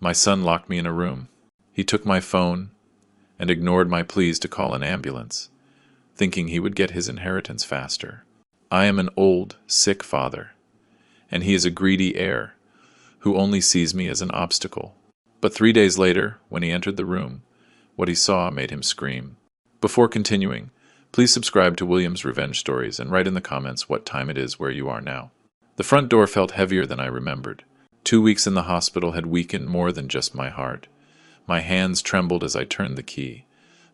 My son locked me in a room. He took my phone and ignored my pleas to call an ambulance, thinking he would get his inheritance faster. I am an old, sick father, and he is a greedy heir who only sees me as an obstacle. But 3 days later, when he entered the room, what he saw made him scream. Before continuing, please subscribe to William's Revenge Stories and write in the comments what time it is where you are now. The front door felt heavier than I remembered. 2 weeks in the hospital had weakened more than just my heart. My hands trembled as I turned the key.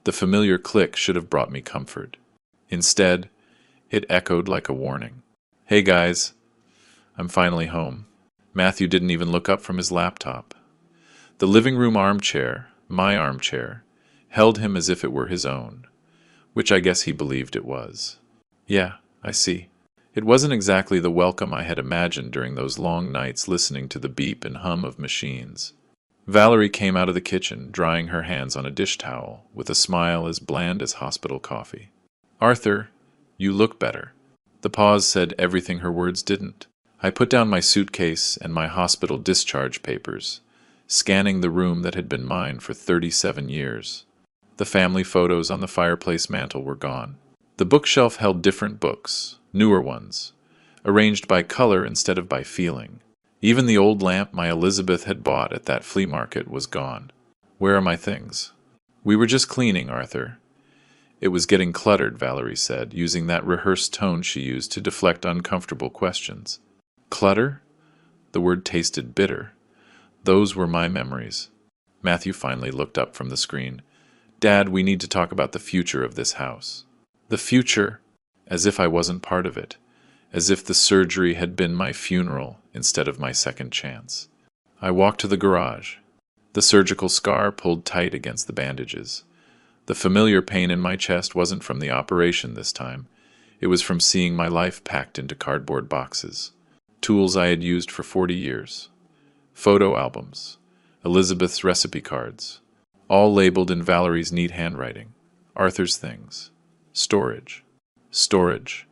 The familiar click should have brought me comfort. Instead, it echoed like a warning. Hey guys, I'm finally home. Matthew didn't even look up from his laptop. The living room armchair, my armchair, held him as if it were his own, which I guess he believed it was. Yeah, I see. It wasn't exactly the welcome I had imagined during those long nights listening to the beep and hum of machines. Valerie came out of the kitchen, drying her hands on a dish towel, with a smile as bland as hospital coffee. Arthur, you look better. The pause said everything her words didn't. I put down my suitcase and my hospital discharge papers, scanning the room that had been mine for 37 years. The family photos on the fireplace mantel were gone. The bookshelf held different books, newer ones, arranged by color instead of by feeling. Even the old lamp my Elizabeth had bought at that flea market was gone. Where are my things? We were just cleaning, Arthur. It was getting cluttered, Valerie said, using that rehearsed tone she used to deflect uncomfortable questions. Clutter? The word tasted bitter. Those were my memories. Matthew finally looked up from the screen. Dad, we need to talk about the future of this house. The future? As if I wasn't part of it. As if the surgery had been my funeral instead of my second chance. I walked to the garage. The surgical scar pulled tight against the bandages. The familiar pain in my chest wasn't from the operation this time. It was from seeing my life packed into cardboard boxes. Tools I had used for 40 years. Photo albums. Elizabeth's recipe cards. All labeled in Valerie's neat handwriting. Arthur's things. Storage. Storage.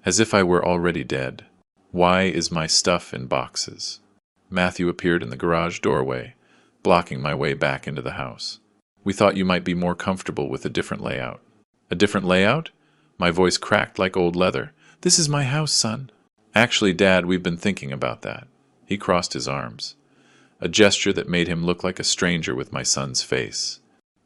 As if I were already dead. Why is my stuff in boxes? Matthew appeared in the garage doorway, blocking my way back into the house. We thought you might be more comfortable with a different layout. A different layout? My voice cracked like old leather. This is my house, son. Actually, Dad, we've been thinking about that. He crossed his arms. A gesture that made him look like a stranger with my son's face.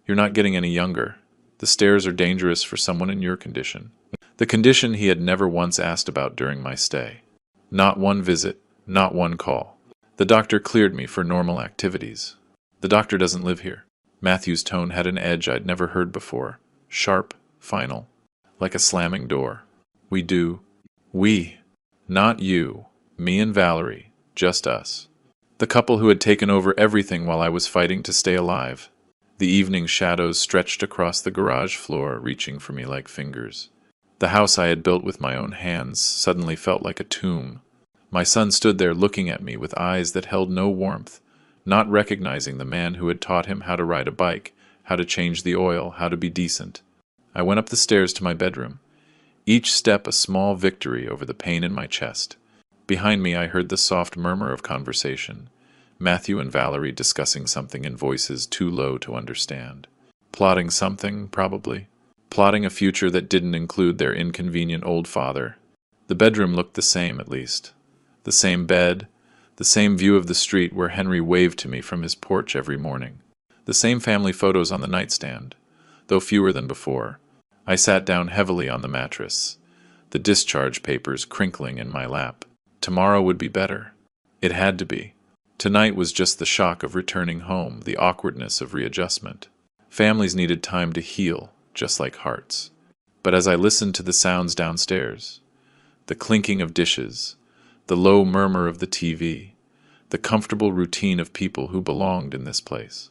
You're not getting any younger. The stairs are dangerous for someone in your condition. The condition he had never once asked about during my stay. Not one visit, not one call. The doctor cleared me for normal activities. The doctor doesn't live here. Matthew's tone had an edge I'd never heard before. Sharp, final, like a slamming door. We do. We. Not you. Me and Valerie. Just us. The couple who had taken over everything while I was fighting to stay alive. The evening shadows stretched across the garage floor, reaching for me like fingers. The house I had built with my own hands suddenly felt like a tomb. My son stood there looking at me with eyes that held no warmth, not recognizing the man who had taught him how to ride a bike, how to change the oil, how to be decent. I went up the stairs to my bedroom, each step a small victory over the pain in my chest. Behind me I heard the soft murmur of conversation, Matthew and Valerie discussing something in voices too low to understand. Plotting something, probably. Plotting a future that didn't include their inconvenient old father. The bedroom looked the same, at least. The same bed, the same view of the street where Henry waved to me from his porch every morning. The same family photos on the nightstand, though fewer than before. I sat down heavily on the mattress, the discharge papers crinkling in my lap. Tomorrow would be better. It had to be. Tonight was just the shock of returning home, the awkwardness of readjustment. Families needed time to heal, just like hearts. But as I listened to the sounds downstairs, the clinking of dishes, the low murmur of the TV, the comfortable routine of people who belonged in this place,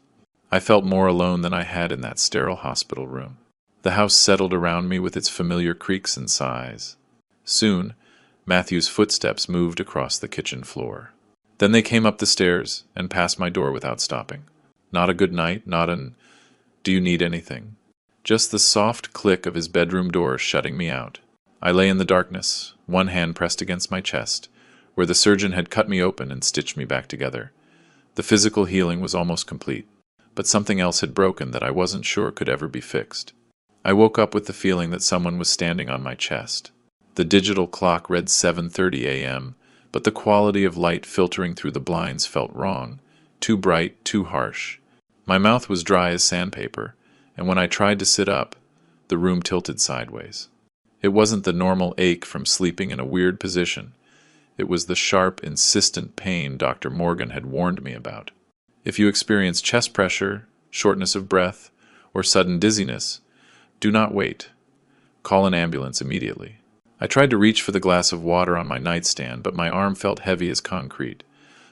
I felt more alone than I had in that sterile hospital room. The house settled around me with its familiar creaks and sighs. Soon, Matthew's footsteps moved across the kitchen floor. Then they came up the stairs and passed my door without stopping. Not a good night, not an, "Do you need anything?" Just the soft click of his bedroom door shutting me out. I lay in the darkness, one hand pressed against my chest, where the surgeon had cut me open and stitched me back together. The physical healing was almost complete, but something else had broken that I wasn't sure could ever be fixed. I woke up with the feeling that someone was standing on my chest. The digital clock read 7:30 a.m., but the quality of light filtering through the blinds felt wrong, too bright, too harsh. My mouth was dry as sandpaper, and when I tried to sit up, the room tilted sideways. It wasn't the normal ache from sleeping in a weird position. It was the sharp, insistent pain Dr. Morgan had warned me about. If you experience chest pressure, shortness of breath, or sudden dizziness, do not wait. Call an ambulance immediately. I tried to reach for the glass of water on my nightstand, but my arm felt heavy as concrete.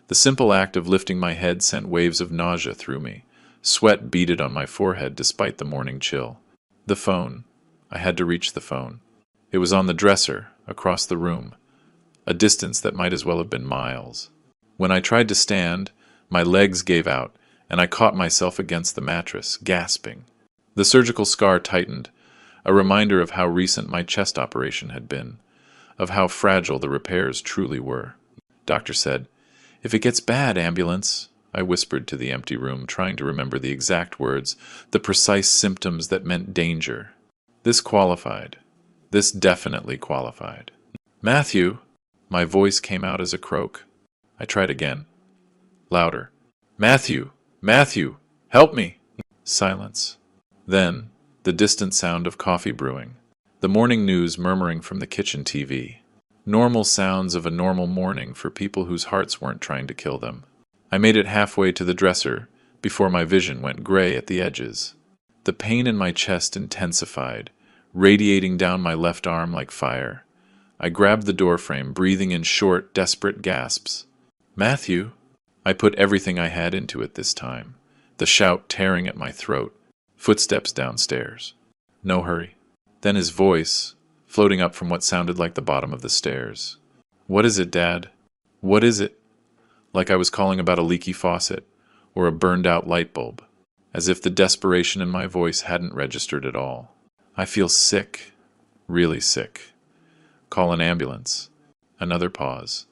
The simple act of lifting my head sent waves of nausea through me. Sweat beaded on my forehead despite the morning chill. The phone. I had to reach the phone. It was on the dresser, across the room, a distance that might as well have been miles. When I tried to stand, my legs gave out, and I caught myself against the mattress, gasping. The surgical scar tightened, a reminder of how recent my chest operation had been, of how fragile the repairs truly were. Doctor said, "If it gets bad, ambulance," I whispered to the empty room, trying to remember the exact words, the precise symptoms that meant danger. This qualified. This definitely qualified. "Matthew!" My voice came out as a croak. I tried again. Louder. "Matthew! Matthew! Help me!" Silence. Then, the distant sound of coffee brewing. The morning news murmuring from the kitchen TV. Normal sounds of a normal morning for people whose hearts weren't trying to kill them. I made it halfway to the dresser before my vision went gray at the edges. The pain in my chest intensified, radiating down my left arm like fire. I grabbed the doorframe, breathing in short, desperate gasps. "Matthew!" I put everything I had into it this time, the shout tearing at my throat. Footsteps downstairs. No hurry. Then his voice, floating up from what sounded like the bottom of the stairs. "What is it, Dad? What is it?" Like I was calling about a leaky faucet, or a burned-out light bulb, as if the desperation in my voice hadn't registered at all. "I feel sick. Really sick. Call an ambulance." Another pause.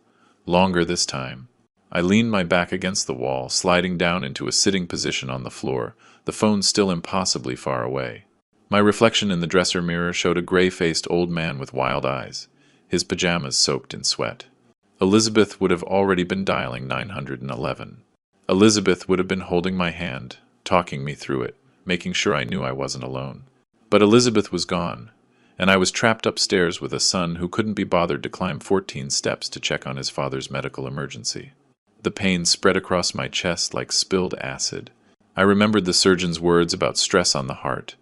Longer this time. I leaned my back against the wall, sliding down into a sitting position on the floor, the phone still impossibly far away. My reflection in the dresser mirror showed a gray-faced old man with wild eyes, his pajamas soaked in sweat. Elizabeth would have already been dialing 911. Elizabeth would have been holding my hand, talking me through it, making sure I knew I wasn't alone. But Elizabeth was gone, and I was trapped upstairs with a son who couldn't be bothered to climb 14 steps to check on his father's medical emergency. The pain spread across my chest like spilled acid. I remembered the surgeon's words about stress on the heart,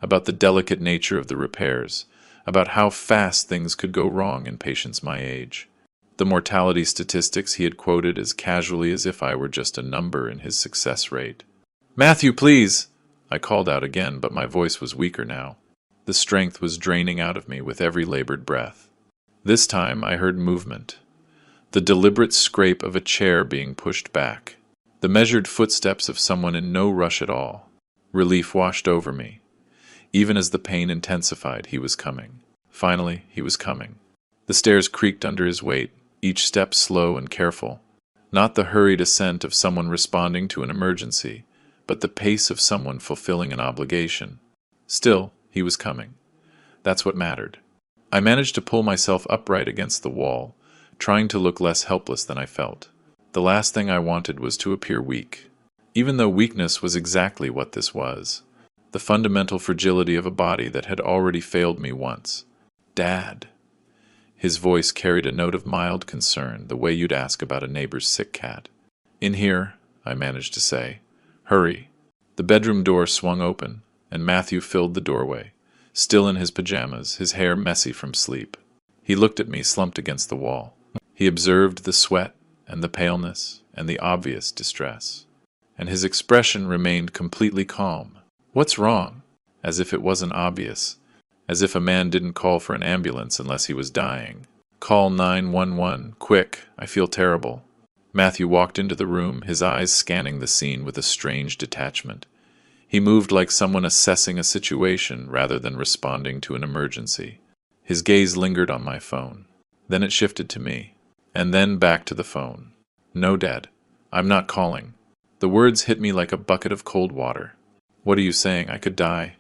about the delicate nature of the repairs, about how fast things could go wrong in patients my age. The mortality statistics he had quoted as casually as if I were just a number in his success rate. "Matthew, please!" I called out again, but my voice was weaker now. The strength was draining out of me with every labored breath. This time I heard movement. The deliberate scrape of a chair being pushed back. The measured footsteps of someone in no rush at all. Relief washed over me. Even as the pain intensified, he was coming. Finally, he was coming. The stairs creaked under his weight, each step slow and careful. Not the hurried ascent of someone responding to an emergency, but the pace of someone fulfilling an obligation. Still, he was coming. That's what mattered. I managed to pull myself upright against the wall, trying to look less helpless than I felt. The last thing I wanted was to appear weak, even though weakness was exactly what this was. The fundamental fragility of a body that had already failed me once. "Dad." His voice carried a note of mild concern, the way you'd ask about a neighbor's sick cat. "In here," I managed to say. "Hurry." The bedroom door swung open, and Matthew filled the doorway, still in his pajamas, his hair messy from sleep. He looked at me slumped against the wall. He observed the sweat and the paleness and the obvious distress. And his expression remained completely calm. "What's wrong?" As if it wasn't obvious. As if a man didn't call for an ambulance unless he was dying. "Call 911, quick, I feel terrible." Matthew walked into the room, his eyes scanning the scene with a strange detachment. He moved like someone assessing a situation rather than responding to an emergency. His gaze lingered on my phone. Then it shifted to me. And then back to the phone. "No, Dad. I'm not calling. The words hit me like a bucket of cold water. What are you saying? I could die.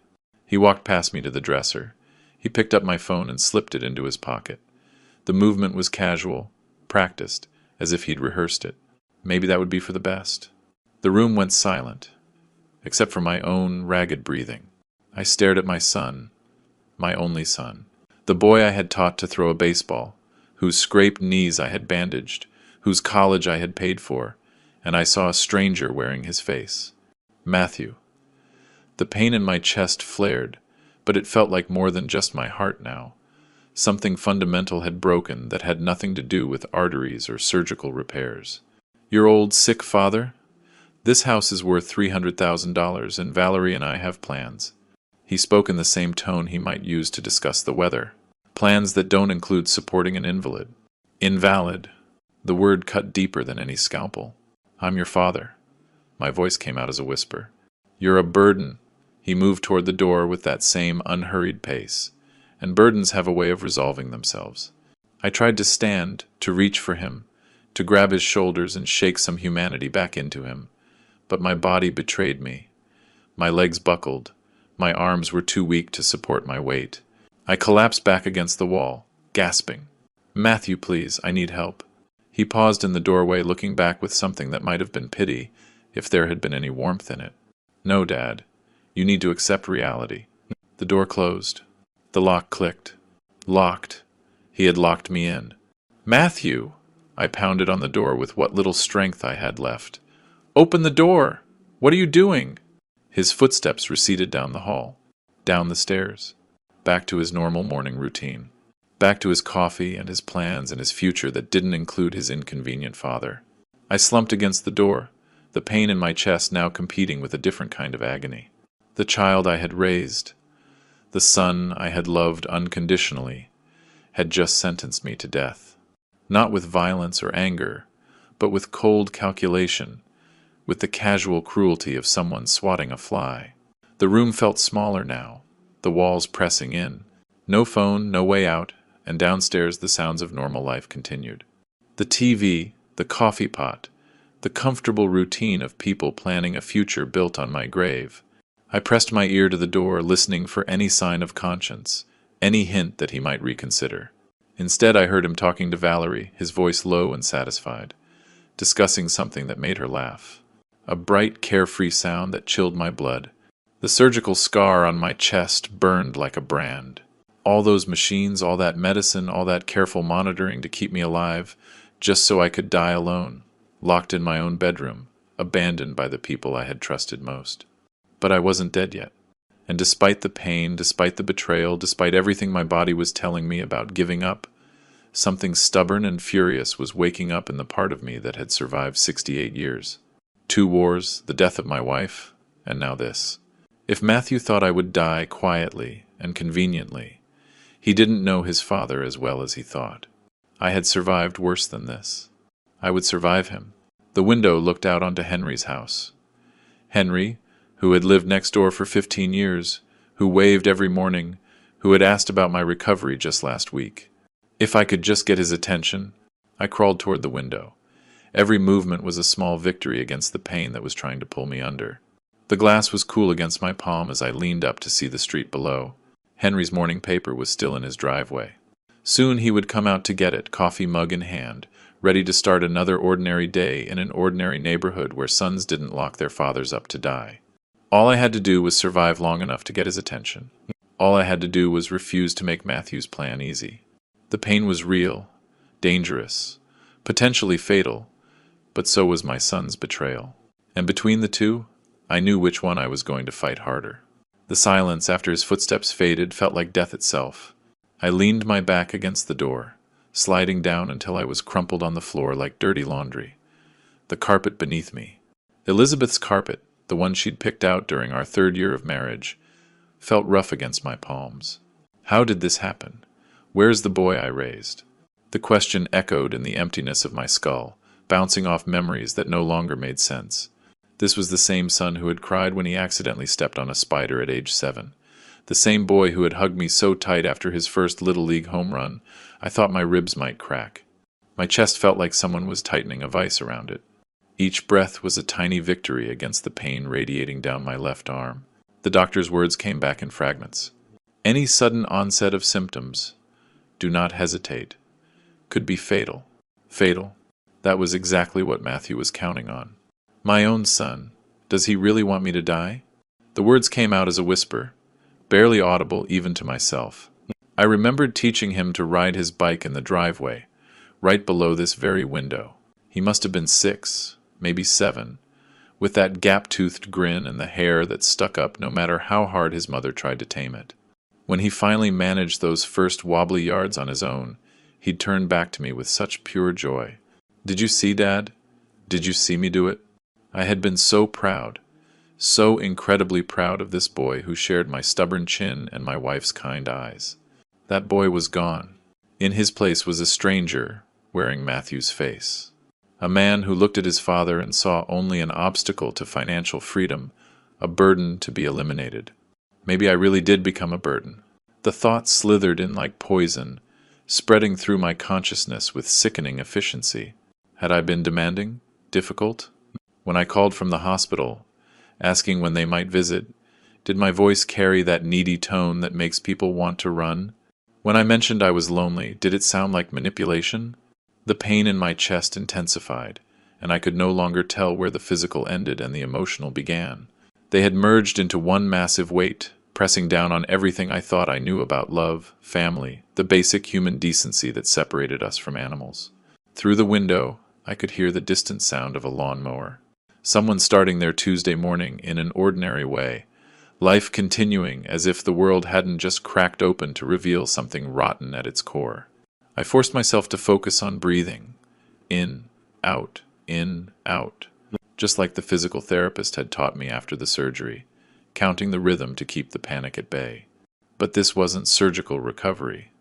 He walked past me to the dresser. He picked up my phone and slipped it into his pocket. The movement was casual, practiced, as if he'd rehearsed it. Maybe that would be for the best. The room went silent, except for my own ragged breathing. I stared at my son, my only son, the boy I had taught to throw a baseball, whose scraped knees I had bandaged, whose college I had paid for, and I saw a stranger wearing his face. Matthew. The pain in my chest flared, but it felt like more than just my heart now. Something fundamental had broken that had nothing to do with arteries or surgical repairs. Your old, sick father? This house is worth $300,000, and Valerie and I have plans. He spoke in the same tone he might use to discuss the weather. Plans that don't include supporting an invalid. Invalid. The word cut deeper than any scalpel. I'm your father. My voice came out as a whisper. You're a burden. He moved toward the door with that same unhurried pace. And burdens have a way of resolving themselves. I tried to stand, to reach for him, to grab his shoulders and shake some humanity back into him. But my body betrayed me. My legs buckled. My arms were too weak to support my weight. I collapsed back against the wall, gasping. Matthew, please, I need help. He paused in the doorway, looking back with something that might have been pity, if there had been any warmth in it. No, Dad. You need to accept reality. The door closed. The lock clicked. Locked. He had locked me in. Matthew! I pounded on the door with what little strength I had left. Open the door! What are you doing? His footsteps receded down the hall, down the stairs, back to his normal morning routine, back to his coffee and his plans and his future that didn't include his inconvenient father. I slumped against the door, the pain in my chest now competing with a different kind of agony. The child I had raised, the son I had loved unconditionally, had just sentenced me to death. Not with violence or anger, but with cold calculation, with the casual cruelty of someone swatting a fly. The room felt smaller now, the walls pressing in. No phone, no way out, and downstairs the sounds of normal life continued. The TV, the coffee pot, the comfortable routine of people planning a future built on my grave. I pressed my ear to the door, listening for any sign of conscience, any hint that he might reconsider. Instead, I heard him talking to Valerie, his voice low and satisfied, discussing something that made her laugh. A bright, carefree sound that chilled my blood. The surgical scar on my chest burned like a brand. All those machines, all that medicine, all that careful monitoring to keep me alive, just so I could die alone, locked in my own bedroom, abandoned by the people I had trusted most. But I wasn't dead yet. And despite the pain, despite the betrayal, despite everything my body was telling me about giving up, something stubborn and furious was waking up in the part of me that had survived 68 years. 2 wars, the death of my wife, and now this. If Matthew thought I would die quietly and conveniently, he didn't know his father as well as he thought. I had survived worse than this. I would survive him. The window looked out onto Henry's house. Henry, who had lived next door for 15 years, who waved every morning, who had asked about my recovery just last week. If I could just get his attention, I crawled toward the window. Every movement was a small victory against the pain that was trying to pull me under. The glass was cool against my palm as I leaned up to see the street below. Henry's morning paper was still in his driveway. Soon he would come out to get it, coffee mug in hand, ready to start another ordinary day in an ordinary neighborhood where sons didn't lock their fathers up to die. All I had to do was survive long enough to get his attention. All I had to do was refuse to make Matthew's plan easy. The pain was real, dangerous, potentially fatal, but so was my son's betrayal. And between the two, I knew which one I was going to fight harder. The silence after his footsteps faded felt like death itself. I leaned my back against the door, sliding down until I was crumpled on the floor like dirty laundry. The carpet beneath me. Elizabeth's carpet, the one she'd picked out during our 3rd year of marriage, felt rough against my palms. How did this happen? Where's the boy I raised? The question echoed in the emptiness of my skull, bouncing off memories that no longer made sense. This was the same son who had cried when he accidentally stepped on a spider at age 7. The same boy who had hugged me so tight after his first Little League home run, I thought my ribs might crack. My chest felt like someone was tightening a vise around it. Each breath was a tiny victory against the pain radiating down my left arm. The doctor's words came back in fragments. Any sudden onset of symptoms, do not hesitate, could be fatal. Fatal? That was exactly what Matthew was counting on. My own son. Does he really want me to die? The words came out as a whisper, barely audible even to myself. I remembered teaching him to ride his bike in the driveway, right below this very window. He must have been 6, maybe 7, with that gap-toothed grin and the hair that stuck up no matter how hard his mother tried to tame it. When he finally managed those first wobbly yards on his own, he'd turn back to me with such pure joy. Did you see, Dad? Did you see me do it? I had been so proud, so incredibly proud of this boy who shared my stubborn chin and my wife's kind eyes. That boy was gone. In his place was a stranger wearing Matthew's face. A man who looked at his father and saw only an obstacle to financial freedom, a burden to be eliminated. Maybe I really did become a burden. The thought slithered in like poison, spreading through my consciousness with sickening efficiency. Had I been demanding? Difficult? When I called from the hospital, asking when they might visit, did my voice carry that needy tone that makes people want to run? When I mentioned I was lonely, did it sound like manipulation? The pain in my chest intensified, and I could no longer tell where the physical ended and the emotional began. They had merged into one massive weight, pressing down on everything I thought I knew about love, family, the basic human decency that separated us from animals. Through the window, I could hear the distant sound of a lawnmower. Someone starting their Tuesday morning in an ordinary way, life continuing as if the world hadn't just cracked open to reveal something rotten at its core. I forced myself to focus on breathing. In, out, just like the physical therapist had taught me after the surgery, counting the rhythm to keep the panic at bay. But this wasn't surgical recovery.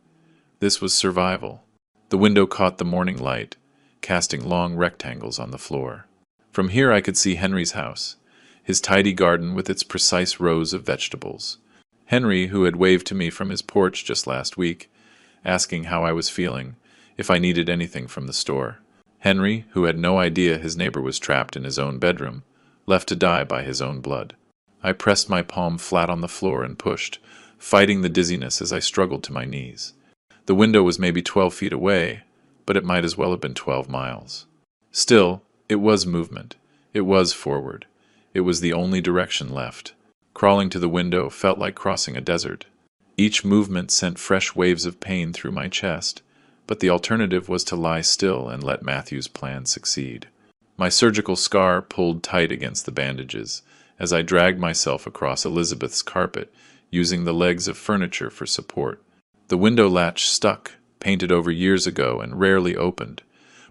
This was survival. The window caught the morning light, casting long rectangles on the floor. From here I could see Henry's house, his tidy garden with its precise rows of vegetables. Henry, who had waved to me from his porch just last week, asking how I was feeling, if I needed anything from the store. Henry, who had no idea his neighbor was trapped in his own bedroom, left to die by his own blood. I pressed my palm flat on the floor and pushed, fighting the dizziness as I struggled to my knees. The window was maybe 12 feet away, but it might as well have been 12 miles. Still, it was movement. It was forward. It was the only direction left. Crawling to the window felt like crossing a desert. Each movement sent fresh waves of pain through my chest, but the alternative was to lie still and let Matthew's plan succeed. My surgical scar pulled tight against the bandages as I dragged myself across Elizabeth's carpet, using the legs of furniture for support. The window latch stuck, painted over years ago and rarely opened.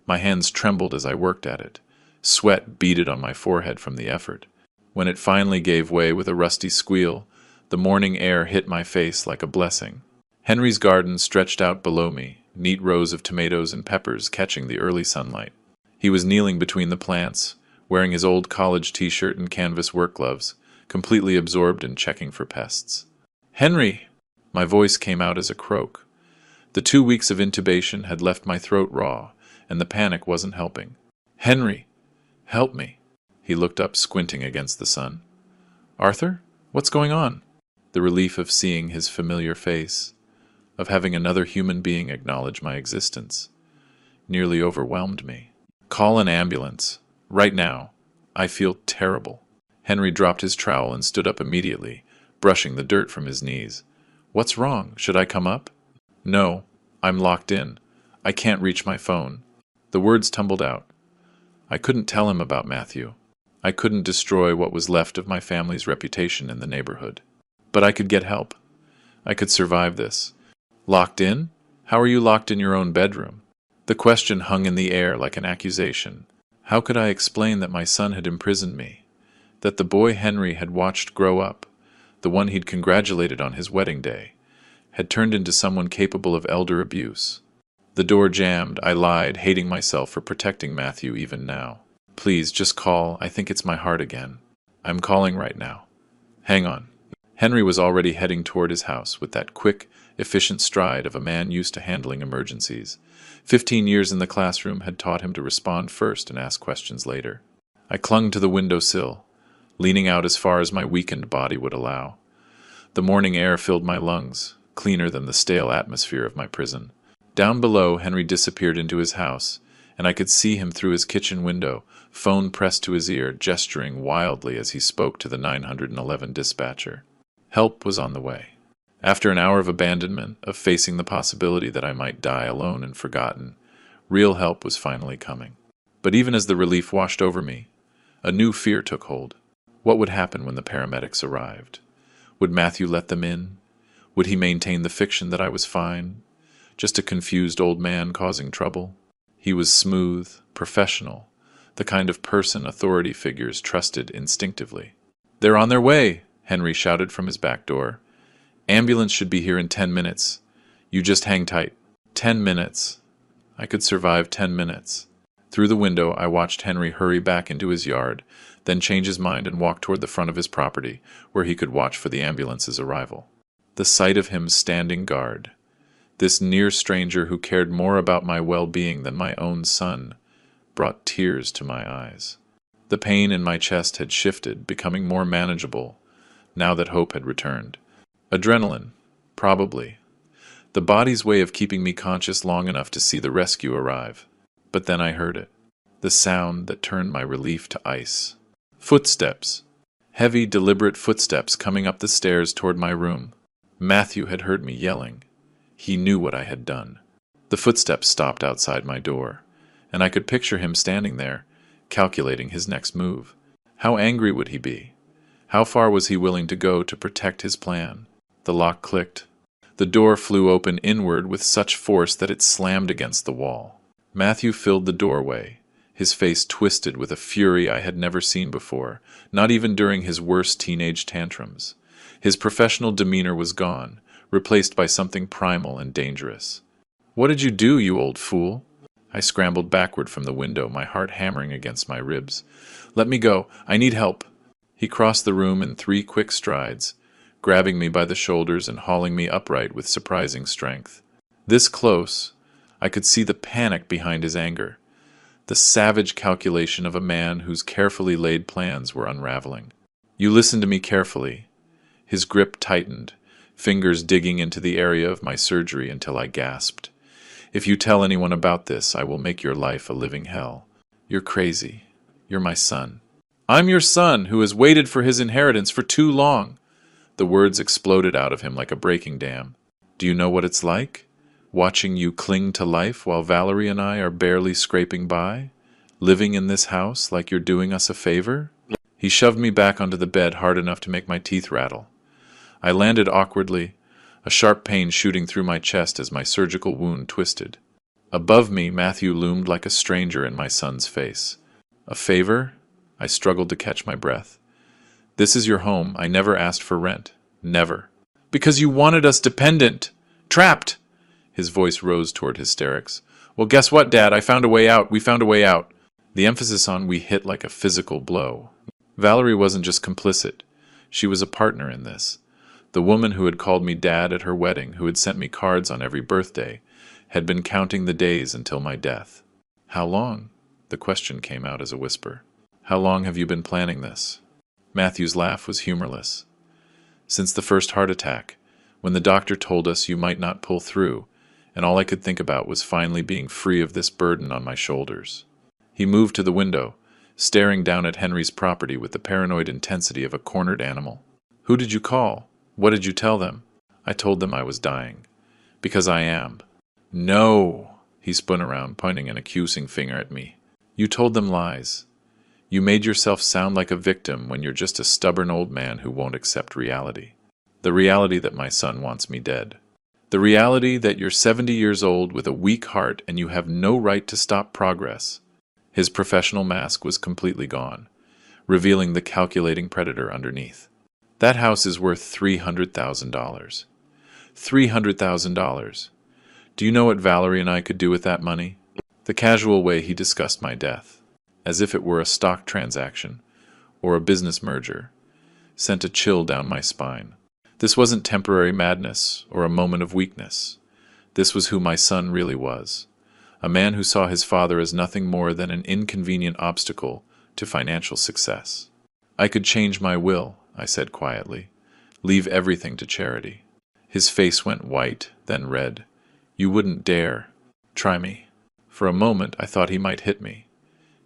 My hands trembled as I worked at it. Sweat beaded on my forehead from the effort. When it finally gave way with a rusty squeal, the morning air hit my face like a blessing. Henry's garden stretched out below me, neat rows of tomatoes and peppers catching the early sunlight. He was kneeling between the plants, wearing his old college t-shirt and canvas work gloves, completely absorbed in checking for pests. "Henry!" My voice came out as a croak. The 2 weeks of intubation had left my throat raw, and the panic wasn't helping. "Henry! Help me!" He looked up, squinting against the sun. "Arthur? What's going on?" The relief of seeing his familiar face, of having another human being acknowledge my existence, nearly overwhelmed me. "Call an ambulance. Right now. I feel terrible." Henry dropped his trowel and stood up immediately, brushing the dirt from his knees. "What's wrong? Should I come up?" "No. I'm locked in. I can't reach my phone." The words tumbled out. I couldn't tell him about Matthew. I couldn't destroy what was left of my family's reputation in the neighborhood. But I could get help. I could survive this. "Locked in? How are you locked in your own bedroom?" The question hung in the air like an accusation. How could I explain that my son had imprisoned me? That the boy Henry had watched grow up, the one he'd congratulated on his wedding day, had turned into someone capable of elder abuse? The door jammed. I lied, hating myself for protecting Matthew even now. "Please, just call. I think it's my heart again." "I'm calling right now." "Hang on." Henry was already heading toward his house with that quick, efficient stride of a man used to handling emergencies. 15 years in the classroom had taught him to respond first and ask questions later. I clung to the windowsill, leaning out as far as my weakened body would allow. The morning air filled my lungs, cleaner than the stale atmosphere of my prison. Down below, Henry disappeared into his house, and I could see him through his kitchen window, phone pressed to his ear, gesturing wildly as he spoke to the 911 dispatcher. Help was on the way. After an hour of abandonment, of facing the possibility that I might die alone and forgotten, real help was finally coming. But even as the relief washed over me, a new fear took hold. What would happen when the paramedics arrived? Would Matthew let them in? Would he maintain the fiction that I was fine? Just a confused old man causing trouble? He was smooth, professional, the kind of person authority figures trusted instinctively. "They're on their way," Henry shouted from his back door. "Ambulance should be here in 10 minutes. You just hang tight." 10 minutes. I could survive 10 minutes. Through the window, I watched Henry hurry back into his yard, then change his mind and walk toward the front of his property, where he could watch for the ambulance's arrival. The sight of him standing guard, this near stranger who cared more about my well-being than my own son, brought tears to my eyes. The pain in my chest had shifted, becoming more manageable, now that hope had returned. Adrenaline, probably. The body's way of keeping me conscious long enough to see the rescue arrive. But then I heard it. The sound that turned my relief to ice. Footsteps. Heavy, deliberate footsteps coming up the stairs toward my room. Matthew had heard me yelling. He knew what I had done. The footsteps stopped outside my door, and I could picture him standing there, calculating his next move. How angry would he be? How far was he willing to go to protect his plan? The lock clicked. The door flew open inward with such force that it slammed against the wall. Matthew filled the doorway, his face twisted with a fury I had never seen before, not even during his worst teenage tantrums. His professional demeanor was gone, replaced by something primal and dangerous. "What did you do, you old fool?" I scrambled backward from the window, my heart hammering against my ribs. "Let me go. I need help." He crossed the room in 3 quick strides, grabbing me by the shoulders and hauling me upright with surprising strength. This close, I could see the panic behind his anger, the savage calculation of a man whose carefully laid plans were unraveling. "You listen to me carefully." His grip tightened, fingers digging into the area of my surgery until I gasped. "If you tell anyone about this, I will make your life a living hell. You're crazy. You're my son." "I'm your son, who has waited for his inheritance for too long." The words exploded out of him like a breaking dam. "Do you know what it's like? Watching you cling to life while Valerie and I are barely scraping by? Living in this house like you're doing us a favor?" He shoved me back onto the bed hard enough to make my teeth rattle. I landed awkwardly, a sharp pain shooting through my chest as my surgical wound twisted. Above me, Matthew loomed like a stranger in my son's face. "A favor?" I struggled to catch my breath. "This is your home. I never asked for rent. Never." "Because you wanted us dependent. Trapped." His voice rose toward hysterics. "Well, guess what, Dad? I found a way out. We found a way out." The emphasis on "we" hit like a physical blow. Valerie wasn't just complicit. She was a partner in this. The woman who had called me Dad at her wedding, who had sent me cards on every birthday, had been counting the days until my death. "How long?" The question came out as a whisper. "How long have you been planning this?" Matthew's laugh was humorless. "Since the first heart attack, when the doctor told us you might not pull through, and all I could think about was finally being free of this burden on my shoulders." He moved to the window, staring down at Henry's property with the paranoid intensity of a cornered animal. "Who did you call? What did you tell them?" I told them I was dying. "Because I am." "No!" He spun around, pointing an accusing finger at me. "You told them lies. You made yourself sound like a victim when you're just a stubborn old man who won't accept reality. The reality that my son wants me dead. The reality that you're 70 years old with a weak heart and you have no right to stop progress." His professional mask was completely gone, revealing the calculating predator underneath. "That house is worth $300,000. $300,000. Do you know what Valerie and I could do with that money?" The casual way he discussed my death, as if it were a stock transaction or a business merger, sent a chill down my spine. This wasn't temporary madness or a moment of weakness. This was who my son really was. A man who saw his father as nothing more than an inconvenient obstacle to financial success. I could change my will, I said quietly. Leave everything to charity. His face went white, then red. You wouldn't dare. Try me. For a moment I thought he might hit me.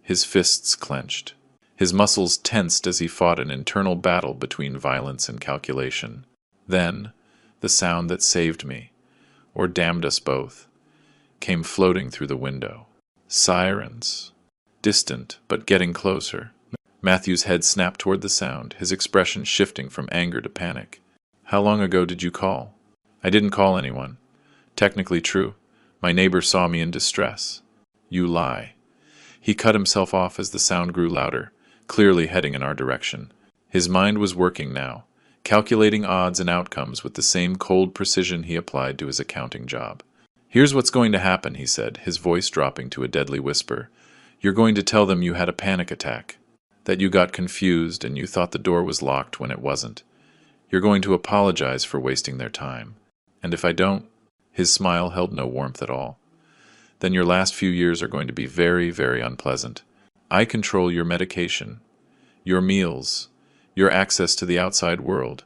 His fists clenched. His muscles tensed as he fought an internal battle between violence and calculation. Then, the sound that saved me, or damned us both, came floating through the window. Sirens. Distant, but getting closer. Matthew's head snapped toward the sound, his expression shifting from anger to panic. How long ago did you call? I didn't call anyone. Technically true. My neighbor saw me in distress. You lie. He cut himself off as the sound grew louder, clearly heading in our direction. His mind was working now, calculating odds and outcomes with the same cold precision he applied to his accounting job. Here's what's going to happen, he said, his voice dropping to a deadly whisper. You're going to tell them you had a panic attack, that you got confused and you thought the door was locked when it wasn't. You're going to apologize for wasting their time. And if I don't, his smile held no warmth at all, then your last few years are going to be very, very unpleasant. I control your medication, your meals, your access to the outside world.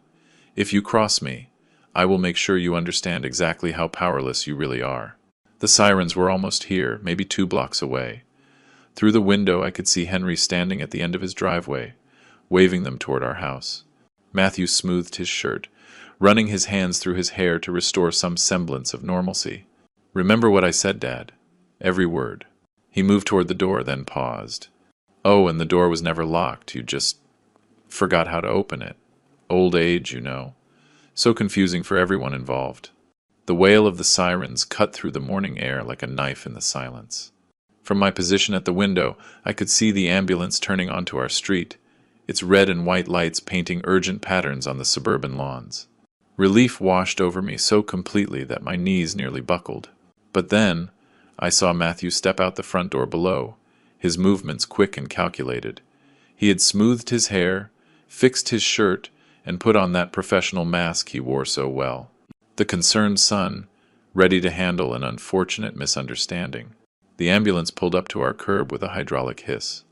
If you cross me, I will make sure you understand exactly how powerless you really are. The sirens were almost here, maybe 2 blocks away. Through the window I could see Henry standing at the end of his driveway, waving them toward our house. Matthew smoothed his shirt, running his hands through his hair to restore some semblance of normalcy. Remember what I said, Dad. Every word. He moved toward the door, then paused. Oh, and the door was never locked. You just forgot how to open it. Old age, you know. So confusing for everyone involved. The wail of the sirens cut through the morning air like a knife in the silence. From my position at the window, I could see the ambulance turning onto our street, its red and white lights painting urgent patterns on the suburban lawns. Relief washed over me so completely that my knees nearly buckled. But then, I saw Matthew step out the front door below, his movements quick and calculated. He had smoothed his hair, fixed his shirt, and put on that professional mask he wore so well. The concerned son, ready to handle an unfortunate misunderstanding. The ambulance pulled up to our curb with a hydraulic hiss.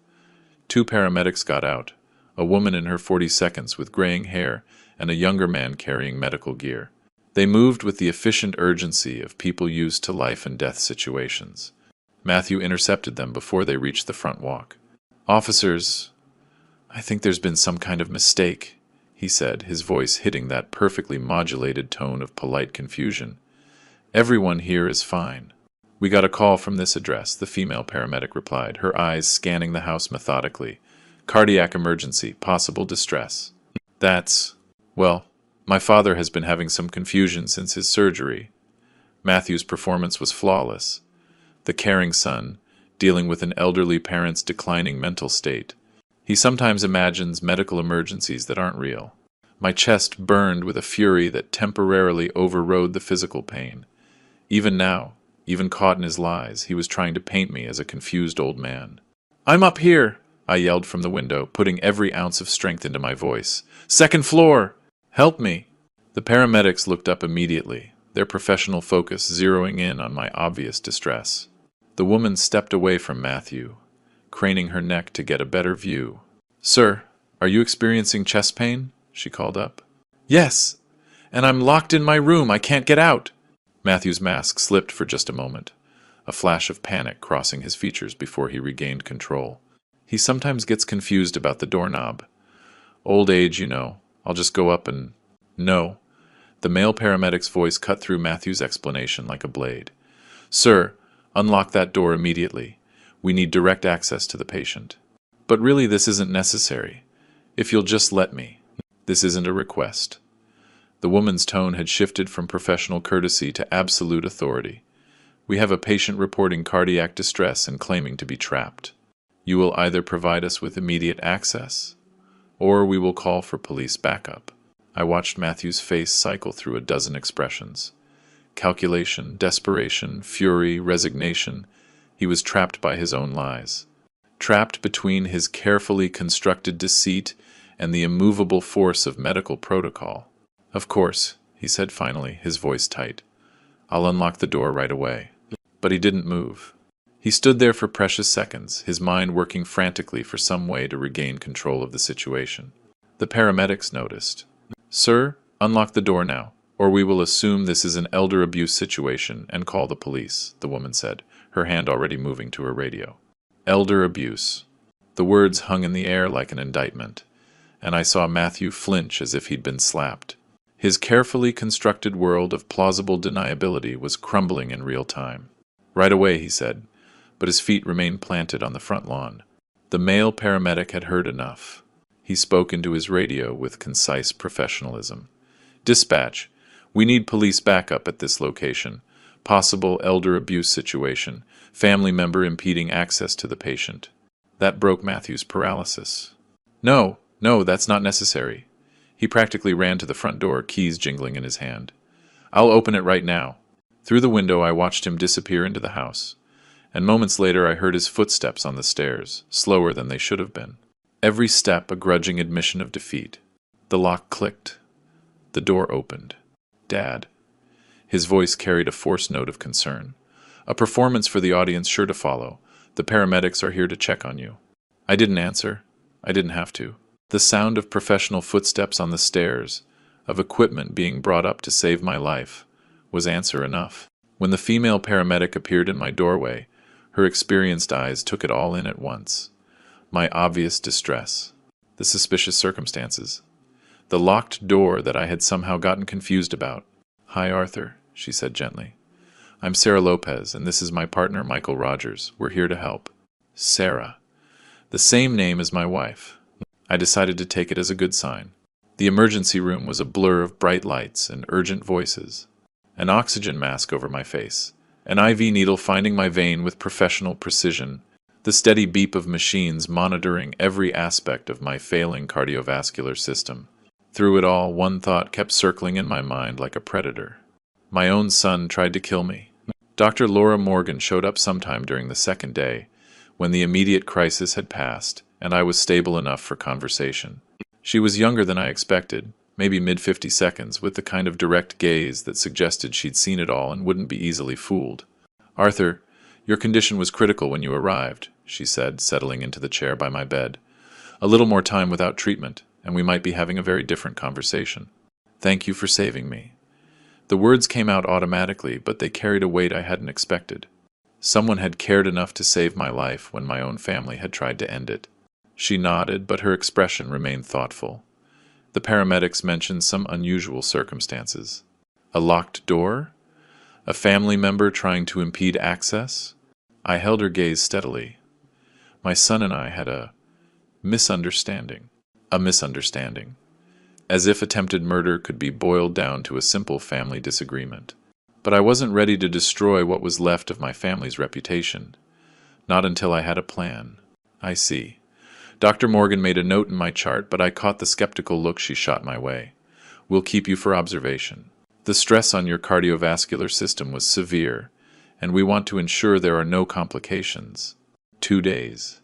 2 paramedics got out, a woman in her 42nds with graying hair and a younger man carrying medical gear. They moved with the efficient urgency of people used to life and death situations. Matthew intercepted them before they reached the front walk. Officers, I think there's been some kind of mistake, he said, his voice hitting that perfectly modulated tone of polite confusion. Everyone here is fine. We got a call from this address, the female paramedic replied, her eyes scanning the house methodically. Cardiac emergency, possible distress. Well, my father has been having some confusion since his surgery. Matthew's performance was flawless. The caring son, dealing with an elderly parent's declining mental state. He sometimes imagines medical emergencies that aren't real. My chest burned with a fury that temporarily overrode the physical pain. Even now, even caught in his lies, he was trying to paint me as a confused old man. I'm up here, I yelled from the window, putting every ounce of strength into my voice. 2nd floor! Help me! The paramedics looked up immediately, their professional focus zeroing in on my obvious distress. The woman stepped away from Matthew, craning her neck to get a better view. Sir, are you experiencing chest pain? She called up. Yes, and I'm locked in my room. I can't get out. Matthew's mask slipped for just a moment, a flash of panic crossing his features before he regained control. He sometimes gets confused about the doorknob. Old age, you know. I'll just go up and... No. The male paramedic's voice cut through Matthew's explanation like a blade. Sir, unlock that door immediately. We need direct access to the patient. But really this isn't necessary. If you'll just let me. This isn't a request. The woman's tone had shifted from professional courtesy to absolute authority. We have a patient reporting cardiac distress and claiming to be trapped. You will either provide us with immediate access, or we will call for police backup. I watched Matthew's face cycle through a dozen expressions. Calculation, desperation, fury, resignation. He was trapped by his own lies. Trapped between his carefully constructed deceit and the immovable force of medical protocol. Of course, he said finally, his voice tight. I'll unlock the door right away. But he didn't move. He stood there for precious seconds, his mind working frantically for some way to regain control of the situation. The paramedics noticed. "Sir, unlock the door now, or we will assume this is an elder abuse situation and call the police," the woman said, her hand already moving to her radio. Elder abuse. The words hung in the air like an indictment, and I saw Matthew flinch as if he'd been slapped. His carefully constructed world of plausible deniability was crumbling in real time. "Right away," he said, but his feet remained planted on the front lawn. The male paramedic had heard enough. He spoke into his radio with concise professionalism. "Dispatch, we need police backup at this location. Possible elder abuse situation. Family member impeding access to the patient." That broke Matthew's paralysis. "No, no, that's not necessary." He practically ran to the front door, keys jingling in his hand. "I'll open it right now." Through the window I watched him disappear into the house, and moments later I heard his footsteps on the stairs, slower than they should have been. Every step a grudging admission of defeat. The lock clicked. The door opened. "Dad." His voice carried a forced note of concern. "A performance for the audience sure to follow. The paramedics are here to check on you." I didn't answer. I didn't have to. The sound of professional footsteps on the stairs, of equipment being brought up to save my life, was answer enough. When the female paramedic appeared in my doorway, her experienced eyes took it all in at once. My obvious distress, the suspicious circumstances, the locked door that I had somehow gotten confused about. "Hi, Arthur," she said gently. "I'm Sarah Lopez, and this is my partner, Michael Rogers. We're here to help." Sarah. The same name as my wife. I decided to take it as a good sign. The emergency room was a blur of bright lights and urgent voices. An oxygen mask over my face, an IV needle finding my vein with professional precision, the steady beep of machines monitoring every aspect of my failing cardiovascular system. Through it all, one thought kept circling in my mind like a predator. My own son tried to kill me. Dr. Laura Morgan showed up sometime during the second day, when the immediate crisis had passed, and I was stable enough for conversation. She was younger than I expected, maybe mid-50 seconds, with the kind of direct gaze that suggested she'd seen it all and wouldn't be easily fooled. "Arthur, your condition was critical when you arrived," she said, settling into the chair by my bed. "A little more time without treatment, and we might be having a very different conversation. Thank you for saving me." The words came out automatically, but they carried a weight I hadn't expected. Someone had cared enough to save my life when my own family had tried to end it. She nodded, but her expression remained thoughtful. The paramedics mentioned some unusual circumstances. A locked door? A family member trying to impede access? I held her gaze steadily. My son and I had a misunderstanding. A misunderstanding. As if attempted murder could be boiled down to a simple family disagreement. But I wasn't ready to destroy what was left of my family's reputation. Not until I had a plan. "I see." Dr. Morgan made a note in my chart, but I caught the skeptical look she shot my way. "We'll keep you for observation. The stress on your cardiovascular system was severe, and we want to ensure there are no complications." 2 days.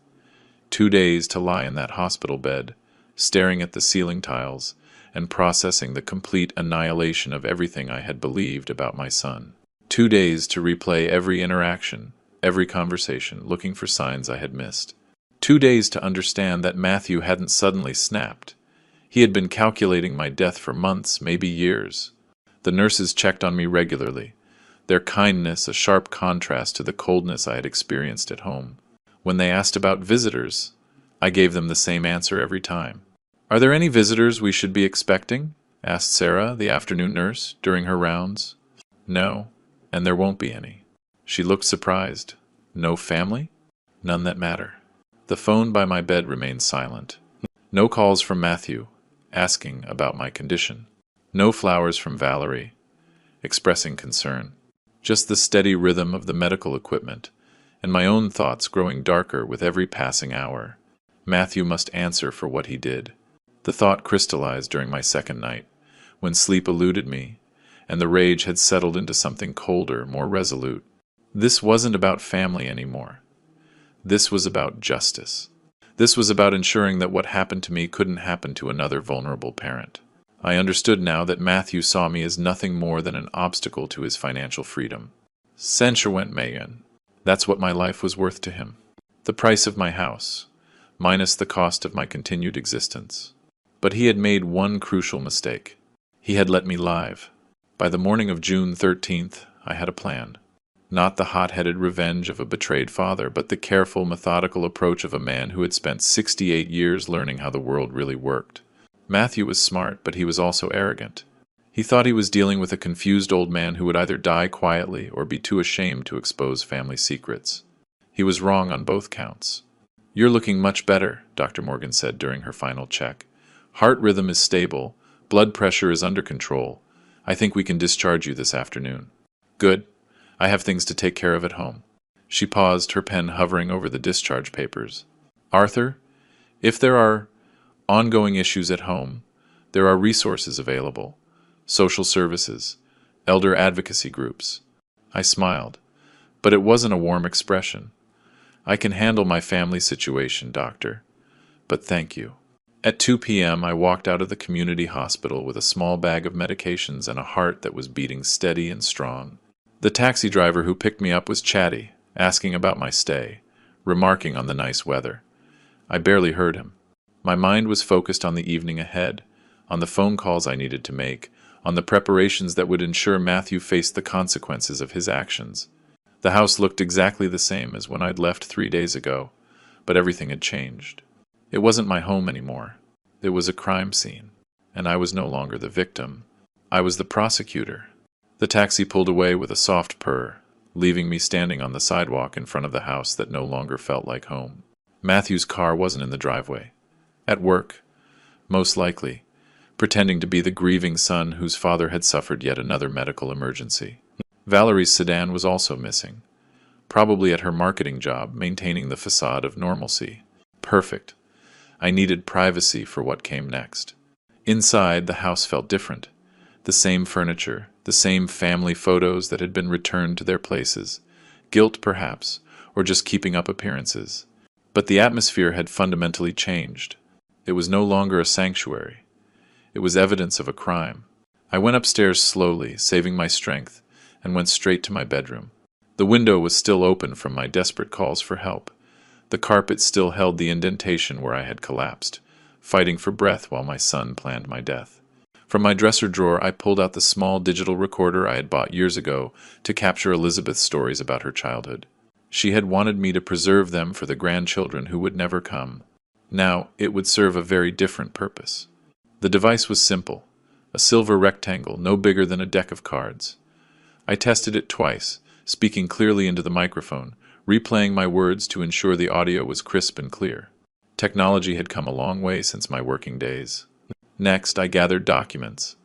2 days to lie in that hospital bed, staring at the ceiling tiles, and processing the complete annihilation of everything I had believed about my son. 2 days to replay every interaction, every conversation, looking for signs I had missed. 2 days to understand that Matthew hadn't suddenly snapped. He had been calculating my death for months, maybe years. The nurses checked on me regularly, their kindness a sharp contrast to the coldness I had experienced at home. When they asked about visitors, I gave them the same answer every time. "Are there any visitors we should be expecting?" asked Sarah, the afternoon nurse, during her rounds. "No, and there won't be any." She looked surprised. "No family?" "None that matter." The phone by my bed remained silent. No calls from Matthew, asking about my condition. No flowers from Valerie, expressing concern. Just the steady rhythm of the medical equipment, and my own thoughts growing darker with every passing hour. Matthew must answer for what he did. The thought crystallized during my second night, when sleep eluded me, and the rage had settled into something colder, more resolute. This wasn't about family anymore. This was about justice. This was about ensuring that what happened to me couldn't happen to another vulnerable parent. I understood now that Matthew saw me as nothing more than an obstacle to his financial freedom. "Sensuent Megan." That's what my life was worth to him. The price of my house, minus the cost of my continued existence. But he had made one crucial mistake. He had let me live. By the morning of June 13th, I had a plan. Not the hot-headed revenge of a betrayed father, but the careful, methodical approach of a man who had spent 68 years learning how the world really worked. Matthew was smart, but he was also arrogant. He thought he was dealing with a confused old man who would either die quietly or be too ashamed to expose family secrets. He was wrong on both counts. "You're looking much better," Dr. Morgan said during her final check. "Heart rhythm is stable. Blood pressure is under control. I think we can discharge you this afternoon." "Good. I have things to take care of at home." She paused, her pen hovering over the discharge papers. "Arthur, if there are ongoing issues at home, there are resources available. Social services, elder advocacy groups." I smiled, but it wasn't a warm expression. "I can handle my family situation, doctor. But thank you." At 2 p.m., I walked out of the community hospital with a small bag of medications and a heart that was beating steady and strong. The taxi driver who picked me up was chatty, asking about my stay, remarking on the nice weather. I barely heard him. My mind was focused on the evening ahead, on the phone calls I needed to make, on the preparations that would ensure Matthew faced the consequences of his actions. The house looked exactly the same as when I'd left 3 days ago, but everything had changed. It wasn't my home anymore. It was a crime scene, and I was no longer the victim. I was the prosecutor. The taxi pulled away with a soft purr, leaving me standing on the sidewalk in front of the house that no longer felt like home. Matthew's car wasn't in the driveway. At work, most likely, pretending to be the grieving son whose father had suffered yet another medical emergency. Valerie's sedan was also missing, probably at her marketing job, maintaining the facade of normalcy. Perfect. I needed privacy for what came next. Inside, the house felt different. The same furniture, the same family photos that had been returned to their places. Guilt, perhaps, or just keeping up appearances. But the atmosphere had fundamentally changed. It was no longer a sanctuary. It was evidence of a crime. I went upstairs slowly, saving my strength, and went straight to my bedroom. The window was still open from my desperate calls for help. The carpet still held the indentation where I had collapsed, fighting for breath while my son planned my death. From my dresser drawer, I pulled out the small digital recorder I had bought years ago to capture Elizabeth's stories about her childhood. She had wanted me to preserve them for the grandchildren who would never come. Now, it would serve a very different purpose. The device was simple, a silver rectangle no bigger than a deck of cards. I tested it twice, speaking clearly into the microphone, replaying my words to ensure the audio was crisp and clear. Technology had come a long way since my working days. Next, I gathered documents.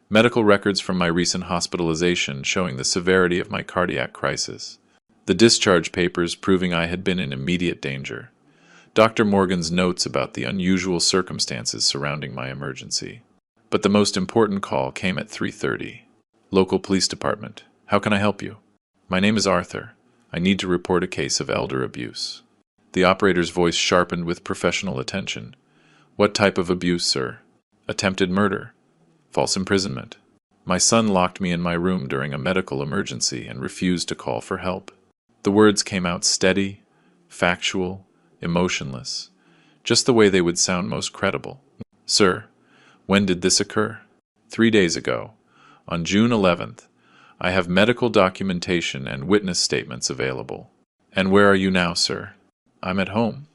Medical records from my recent hospitalization showing the severity of my cardiac crisis. The discharge papers proving I had been in immediate danger. Dr. Morgan's notes about the unusual circumstances surrounding my emergency. But the most important call came at 3:30. "Local police department. How can I help you?" "My name is Arthur. I need to report a case of elder abuse." The operator's voice sharpened with professional attention. "What type of abuse, sir?" "Attempted murder. False imprisonment. My son locked me in my room during a medical emergency and refused to call for help." The words came out steady, factual, emotionless, just the way they would sound most credible. "Sir, when did this occur?" 3 days ago, on June 11th. I have medical documentation and witness statements available." "And where are you now, sir?" "I'm at home.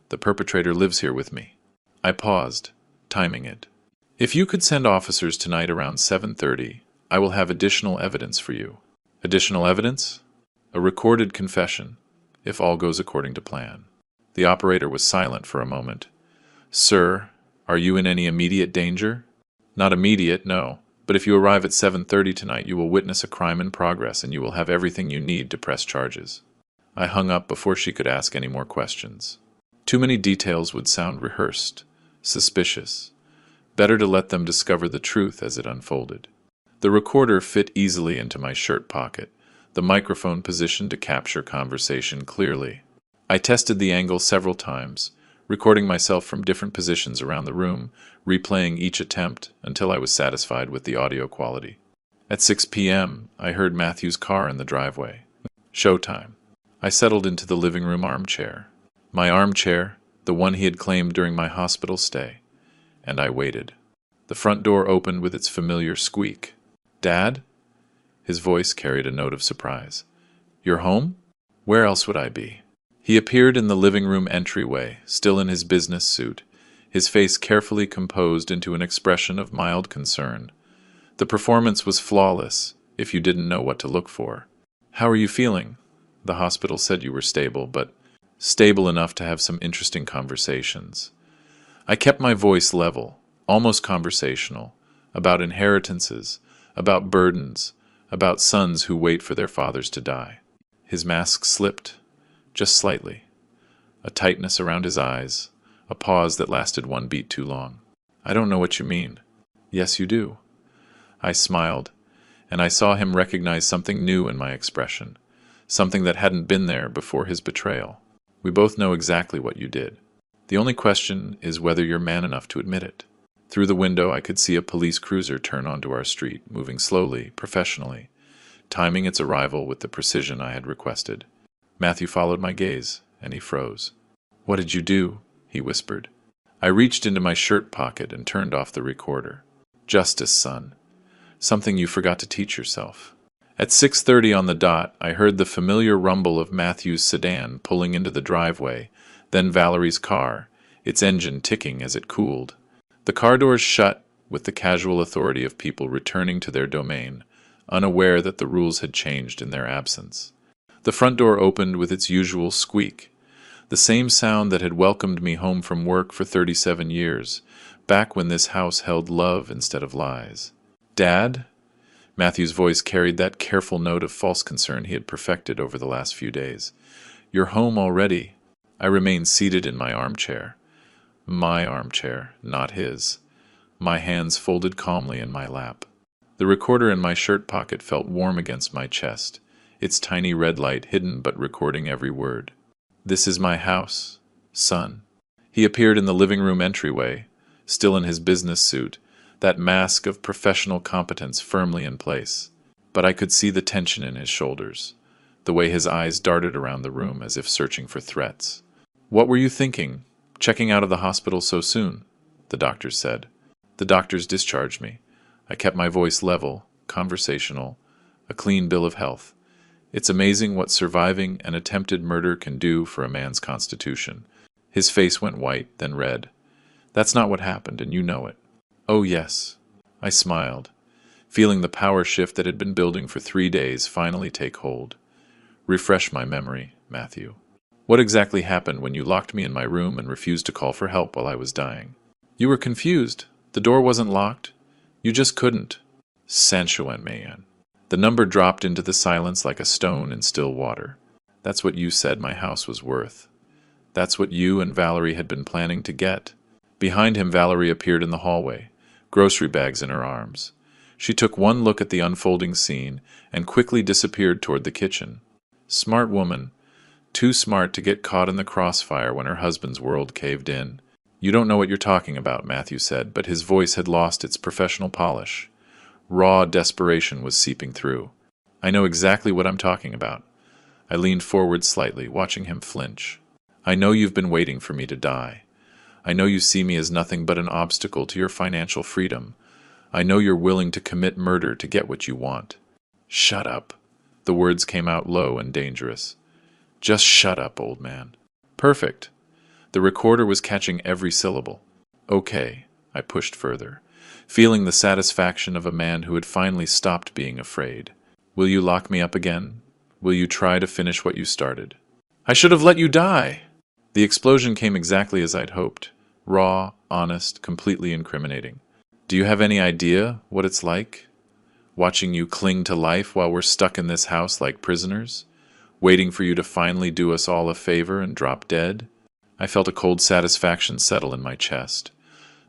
The perpetrator lives here with me." I paused, timing it. "If you could send officers tonight around 7:30, I will have additional evidence for you." "Additional evidence?" "A recorded confession, if all goes according to plan." The operator was silent for a moment. "Sir, are you in any immediate danger?" "Not immediate, no. But if you arrive at 7:30 tonight, you will witness a crime in progress and you will have everything you need to press charges." I hung up before she could ask any more questions. Too many details would sound rehearsed, suspicious. Better to let them discover the truth as it unfolded. The recorder fit easily into my shirt pocket, the microphone positioned to capture conversation clearly. I tested the angle several times, recording myself from different positions around the room, replaying each attempt until I was satisfied with the audio quality. At 6 p.m., I heard Matthew's car in the driveway. Showtime. I settled into the living room armchair. My armchair, the one he had claimed during my hospital stay. And I waited. The front door opened with its familiar squeak. "Dad?" His voice carried a note of surprise. "You're home? Where else would I be?" He appeared in the living room entryway, still in his business suit, his face carefully composed into an expression of mild concern. The performance was flawless, if you didn't know what to look for. "How are you feeling? The hospital said you were stable, but stable enough to have some interesting conversations." I kept my voice level, almost conversational, about inheritances, about burdens, about sons who wait for their fathers to die. His mask slipped, just slightly. A tightness around his eyes, a pause that lasted one beat too long. "I don't know what you mean." "Yes, you do." I smiled, and I saw him recognize something new in my expression, something that hadn't been there before his betrayal. "We both know exactly what you did. The only question is whether you're man enough to admit it." Through the window I could see a police cruiser turn onto our street, moving slowly, professionally, timing its arrival with the precision I had requested. Matthew followed my gaze, and he froze. "What did you do?" he whispered. I reached into my shirt pocket and turned off the recorder. "Justice, son. Something you forgot to teach yourself." At 6:30 on the dot, I heard the familiar rumble of Matthew's sedan pulling into the driveway, then Valerie's car, its engine ticking as it cooled. The car doors shut with the casual authority of people returning to their domain, unaware that the rules had changed in their absence. The front door opened with its usual squeak, the same sound that had welcomed me home from work for 37 years, back when this house held love instead of lies. "Dad?" Matthew's voice carried that careful note of false concern he had perfected over the last few days. "You're home already." I remained seated in my armchair. My armchair, not his. My hands folded calmly in my lap. The recorder in my shirt pocket felt warm against my chest, its tiny red light hidden but recording every word. "This is my house, son." He appeared in the living room entryway, still in his business suit, that mask of professional competence firmly in place. But I could see the tension in his shoulders, the way his eyes darted around the room as if searching for threats. "What were you thinking, checking out of the hospital so soon?" the doctors said. "The doctors discharged me." I kept my voice level, conversational, a clean bill of health. "It's amazing what surviving an attempted murder can do for a man's constitution." His face went white, then red. "That's not what happened, and you know it." "Oh, yes." I smiled, feeling the power shift that had been building for 3 days finally take hold. "Refresh my memory, Matthew. What exactly happened when you locked me in my room and refused to call for help while I was dying?" "You were confused. The door wasn't locked. You just couldn't." "Sancho-man." The number dropped into the silence like a stone in still water. "That's what you said my house was worth. That's what you and Valerie had been planning to get." Behind him, Valerie appeared in the hallway, grocery bags in her arms. She took one look at the unfolding scene and quickly disappeared toward the kitchen. Smart woman, too smart to get caught in the crossfire when her husband's world caved in. "You don't know what you're talking about," Matthew said, but his voice had lost its professional polish. Raw desperation was seeping through. "I know exactly what I'm talking about." I leaned forward slightly, watching him flinch. "I know you've been waiting for me to die. I know you see me as nothing but an obstacle to your financial freedom. I know you're willing to commit murder to get what you want." "Shut up." The words came out low and dangerous. "Just shut up, old man." "Perfect." The recorder was catching every syllable. "Okay," I pushed further, feeling the satisfaction of a man who had finally stopped being afraid. "Will you lock me up again? Will you try to finish what you started?" "I should have let you die!" The explosion came exactly as I'd hoped. Raw, honest, completely incriminating. "Do you have any idea what it's like? Watching you cling to life while we're stuck in this house like prisoners? Waiting for you to finally do us all a favor and drop dead?" I felt a cold satisfaction settle in my chest.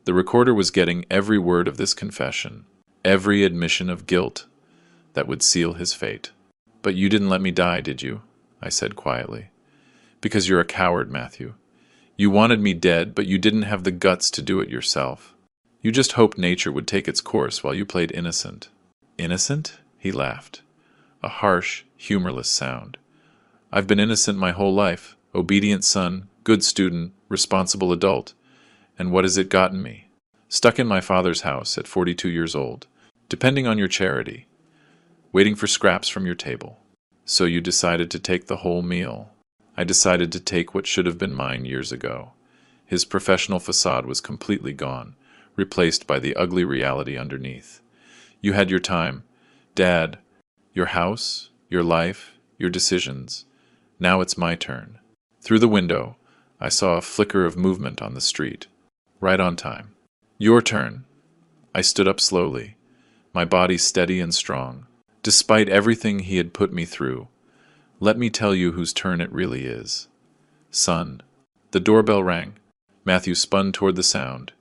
The recorder was getting every word of this confession, every admission of guilt that would seal his fate. "But you didn't let me die, did you?" I said quietly. "Because you're a coward, Matthew. You wanted me dead, but you didn't have the guts to do it yourself. You just hoped nature would take its course while you played innocent." "Innocent?" He laughed. A harsh, humorless sound. I've been innocent my whole life, obedient son, good student, responsible adult. And what has it gotten me? Stuck in my father's house at 42 years old, depending on your charity, waiting for scraps from your table. So you decided to take the whole meal. I decided to take what should have been mine years ago. His professional facade was completely gone, replaced by the ugly reality underneath. You had your time, Dad, your house, your life, your decisions. Now it's my turn. Through the window, I saw a flicker of movement on the street. Right on time. Your turn. I stood up slowly, my body steady and strong. Despite everything he had put me through, let me tell you whose turn it really is. Son. The doorbell rang. Matthew spun toward the sound,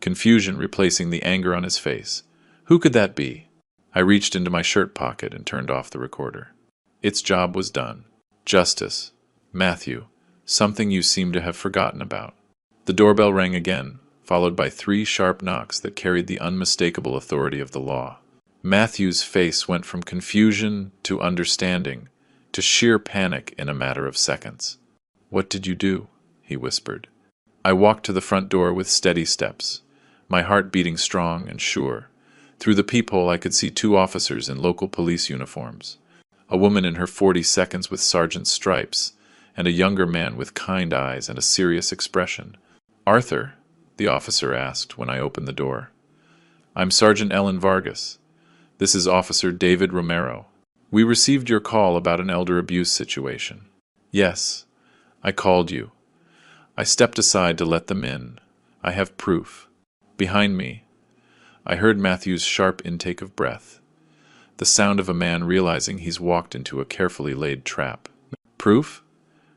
confusion replacing the anger on his face. Who could that be? I reached into my shirt pocket and turned off the recorder. Its job was done. Justice. Matthew. Something you seem to have forgotten about. The doorbell rang again, followed by 3 sharp knocks that carried the unmistakable authority of the law. Matthew's face went from confusion to understanding to sheer panic in a matter of seconds. What did you do? He whispered. I walked to the front door with steady steps, my heart beating strong and sure. Through the peephole I could see 2 officers in local police uniforms, a woman in her 40s with sergeant's stripes, and a younger man with kind eyes and a serious expression. Arthur? The officer asked when I opened the door. I'm Sergeant Ellen Vargas. This is Officer David Romero. We received your call about an elder abuse situation. Yes, I called you. I stepped aside to let them in. I have proof. Behind me, I heard Matthew's sharp intake of breath, the sound of a man realizing he's walked into a carefully laid trap. Proof?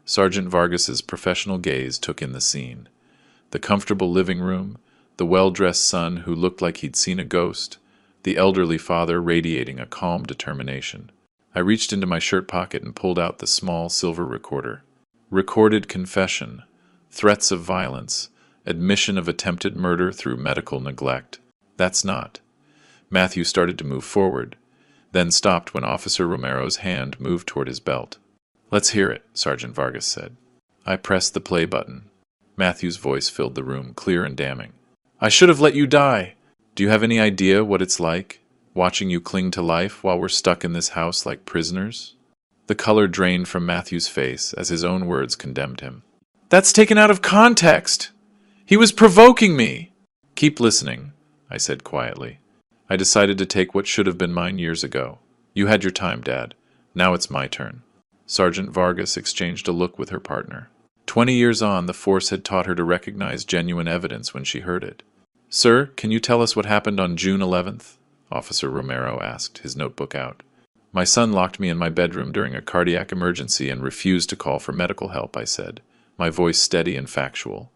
Sergeant Vargas's professional gaze took in the scene. The comfortable living room, the well-dressed son who looked like he'd seen a ghost, the elderly father radiating a calm determination. I reached into my shirt pocket and pulled out the small silver recorder. Recorded confession, threats of violence, admission of attempted murder through medical neglect. That's not. Matthew started to move forward, then stopped when Officer Romero's hand moved toward his belt. Let's hear it, Sergeant Vargas said. I pressed the play button. Matthew's voice filled the room, clear and damning. I should have let you die. Do you have any idea what it's like, watching you cling to life while we're stuck in this house like prisoners? The color drained from Matthew's face as his own words condemned him. That's taken out of context. He was provoking me. Keep listening, I said quietly. I decided to take what should have been mine years ago. You had your time, Dad. Now it's my turn. Sergeant Vargas exchanged a look with her partner. 20 years on, the force had taught her to recognize genuine evidence when she heard it. Sir, can you tell us what happened on June 11th? Officer Romero asked, his notebook out. My son locked me in my bedroom during a cardiac emergency and refused to call for medical help, I said, my voice steady and factual.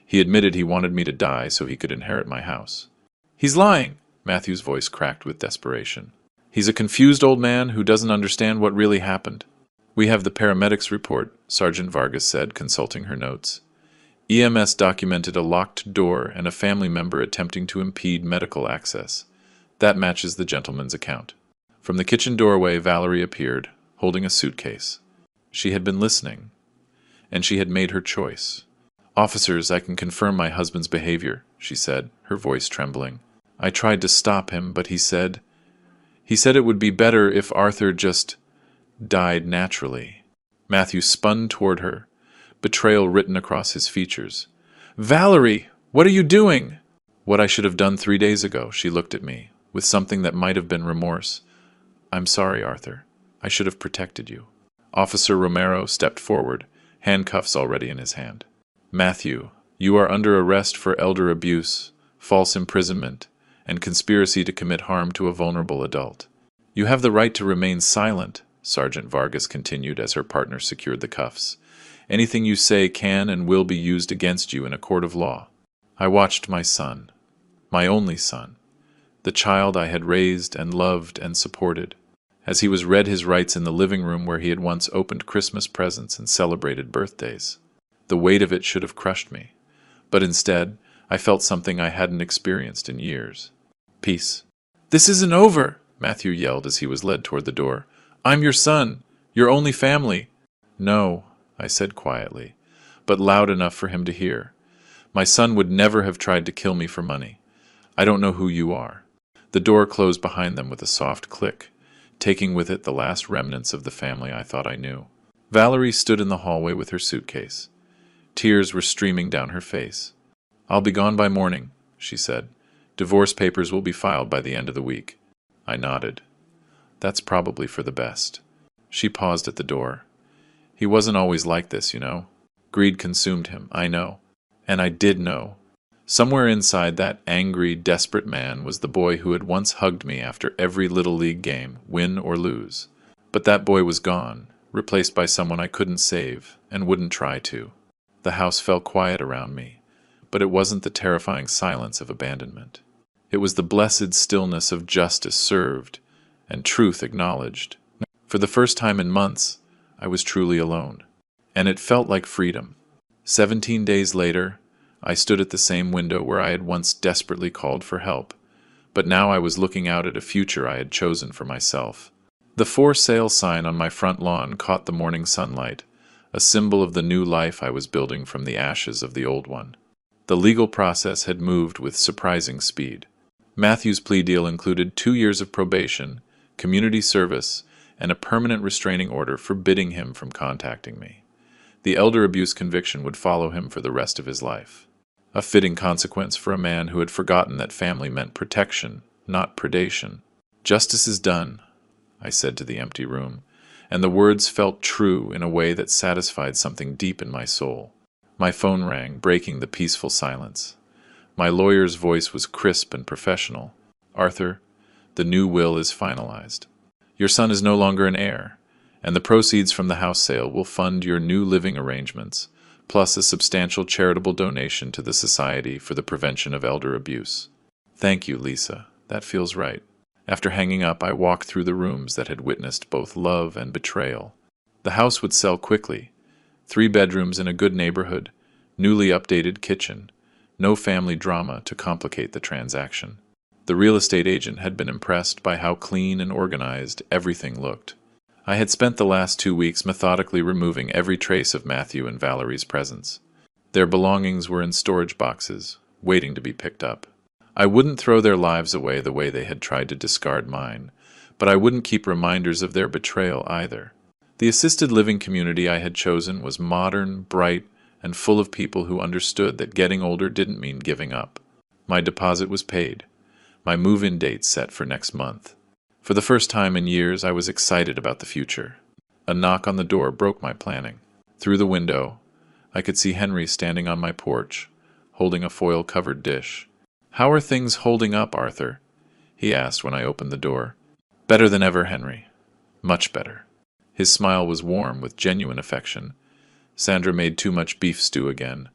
He admitted he wanted me to die so he could inherit my house. He's lying, Matthew's voice cracked with desperation. He's a confused old man who doesn't understand what really happened. We have the paramedics' report, Sergeant Vargas said, consulting her notes. EMS documented a locked door and a family member attempting to impede medical access. That matches the gentleman's account. From the kitchen doorway, Valerie appeared, holding a suitcase. She had been listening, and she had made her choice. Officers, I can confirm my husband's behavior, she said, her voice trembling. I tried to stop him, but he said it would be better if Arthur just died naturally. Matthew spun toward her, betrayal written across his features. Valerie, what are you doing? What I should have done 3 days ago, she looked at me, with something that might have been remorse. I'm sorry, Arthur. I should have protected you. Officer Romero stepped forward, handcuffs already in his hand. Matthew, you are under arrest for elder abuse, false imprisonment, and conspiracy to commit harm to a vulnerable adult. You have the right to remain silent, Sergeant Vargas continued as her partner secured the cuffs. Anything you say can and will be used against you in a court of law. I watched my son, my only son, the child I had raised and loved and supported, as he was read his rights in the living room where he had once opened Christmas presents and celebrated birthdays. The weight of it should have crushed me, but instead, I felt something I hadn't experienced in years. Peace. This isn't over, Matthew yelled as he was led toward the door. I'm your son, your only family. No, I said quietly, but loud enough for him to hear. My son would never have tried to kill me for money. I don't know who you are. The door closed behind them with a soft click, taking with it the last remnants of the family I thought I knew. Valerie stood in the hallway with her suitcase. Tears were streaming down her face. "I'll be gone by morning," she said. "Divorce papers will be filed by the end of the week." I nodded. "That's probably for the best." She paused at the door. "He wasn't always like this, you know. Greed consumed him, I know. And I did know. Somewhere inside that angry, desperate man was the boy who had once hugged me after every Little League game, win or lose. But that boy was gone, replaced by someone I couldn't save and wouldn't try to. The house fell quiet around me, but it wasn't the terrifying silence of abandonment. It was the blessed stillness of justice served and truth acknowledged. For the first time in months, I was truly alone. And it felt like freedom. 17 days later, I stood at the same window where I had once desperately called for help, but now I was looking out at a future I had chosen for myself. The for sale sign on my front lawn caught the morning sunlight, a symbol of the new life I was building from the ashes of the old one. The legal process had moved with surprising speed. Matthew's plea deal included 2 years of probation, community service, and a permanent restraining order forbidding him from contacting me. The elder abuse conviction would follow him for the rest of his life. A fitting consequence for a man who had forgotten that family meant protection, not predation. "Justice is done," I said to the empty room, and the words felt true in a way that satisfied something deep in my soul. My phone rang, breaking the peaceful silence. My lawyer's voice was crisp and professional. "Arthur, the new will is finalized. Your son is no longer an heir, and the proceeds from the house sale will fund your new living arrangements, plus a substantial charitable donation to the Society for the Prevention of Elder Abuse." "Thank you, Lisa. That feels right." After hanging up, I walked through the rooms that had witnessed both love and betrayal. The house would sell quickly. 3 bedrooms in a good neighborhood, newly updated kitchen, no family drama to complicate the transaction. The real estate agent had been impressed by how clean and organized everything looked. I had spent the last 2 weeks methodically removing every trace of Matthew and Valerie's presence. Their belongings were in storage boxes, waiting to be picked up. I wouldn't throw their lives away the way they had tried to discard mine, but I wouldn't keep reminders of their betrayal either. The assisted living community I had chosen was modern, bright, and full of people who understood that getting older didn't mean giving up. My deposit was paid. My move-in date set for next month. For the first time in years, I was excited about the future. A knock on the door broke my planning. Through the window, I could see Henry standing on my porch, holding a foil-covered dish. "How are things holding up, Arthur?" he asked when I opened the door. "Better than ever, Henry. Much better." His smile was warm with genuine affection. "Sandra made too much beef stew again.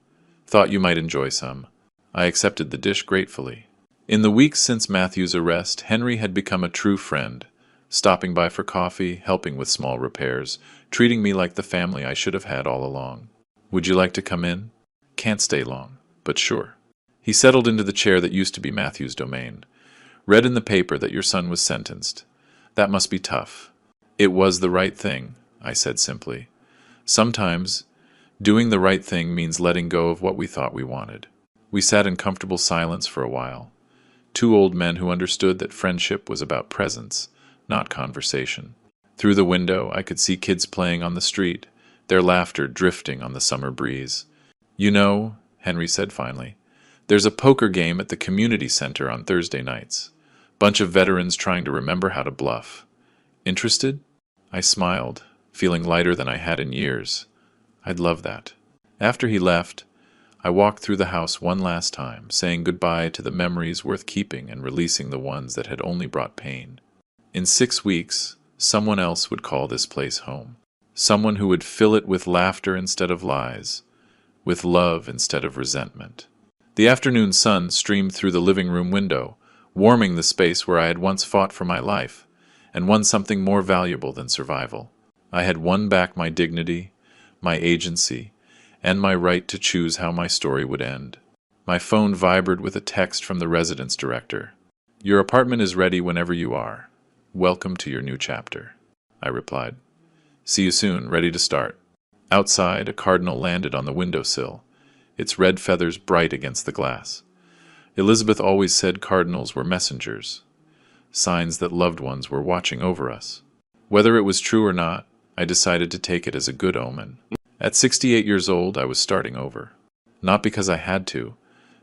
Thought you might enjoy some." I accepted the dish gratefully. In the weeks since Matthew's arrest, Henry had become a true friend, stopping by for coffee, helping with small repairs, treating me like the family I should have had all along. "Would you like to come in?" "Can't stay long, but sure." He settled into the chair that used to be Matthew's domain. "Read in the paper that your son was sentenced. That must be tough." "It was the right thing," I said simply. "Sometimes, doing the right thing means letting go of what we thought we wanted." We sat in comfortable silence for a while. 2 old men who understood that friendship was about presence, not conversation. Through the window, I could see kids playing on the street, their laughter drifting on the summer breeze. "You know," Henry said finally, "there's a poker game at the community center on Thursday nights. Bunch of veterans trying to remember how to bluff. Interested?" I smiled, feeling lighter than I had in years. I'd love that. After he left, I walked through the house one last time, saying goodbye to the memories worth keeping and releasing the ones that had only brought pain. In 6 weeks, someone else would call this place home. Someone who would fill it with laughter instead of lies, with love instead of resentment. The afternoon sun streamed through the living room window, warming the space where I had once fought for my life, and won something more valuable than survival. I had won back my dignity, my agency, and my right to choose how my story would end. My phone vibrated with a text from the residence director. "Your apartment is ready whenever you are. Welcome to your new chapter," I replied. "See you soon, ready to start." Outside, a cardinal landed on the windowsill, its red feathers bright against the glass. Elizabeth always said cardinals were messengers, signs that loved ones were watching over us. Whether it was true or not, I decided to take it as a good omen. At 68 years old, I was starting over. Not because I had to,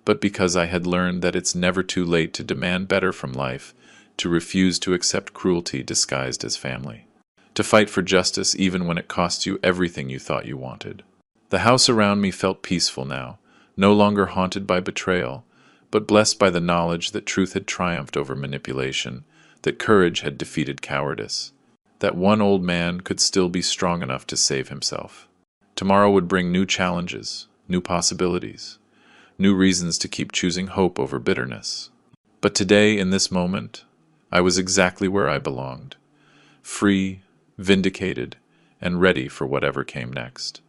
but because I had learned that it's never too late to demand better from life, to refuse to accept cruelty disguised as family, to fight for justice even when it costs you everything you thought you wanted. The house around me felt peaceful now, no longer haunted by betrayal, but blessed by the knowledge that truth had triumphed over manipulation, that courage had defeated cowardice, that one old man could still be strong enough to save himself. Tomorrow would bring new challenges, new possibilities, new reasons to keep choosing hope over bitterness. But today, in this moment, I was exactly where I belonged, free, vindicated, and ready for whatever came next.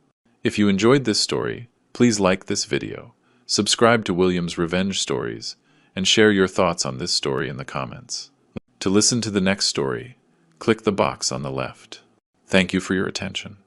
If you enjoyed this story, please like this video, subscribe to William's Revenge Stories, and share your thoughts on this story in the comments. To listen to the next story, click the box on the left. Thank you for your attention.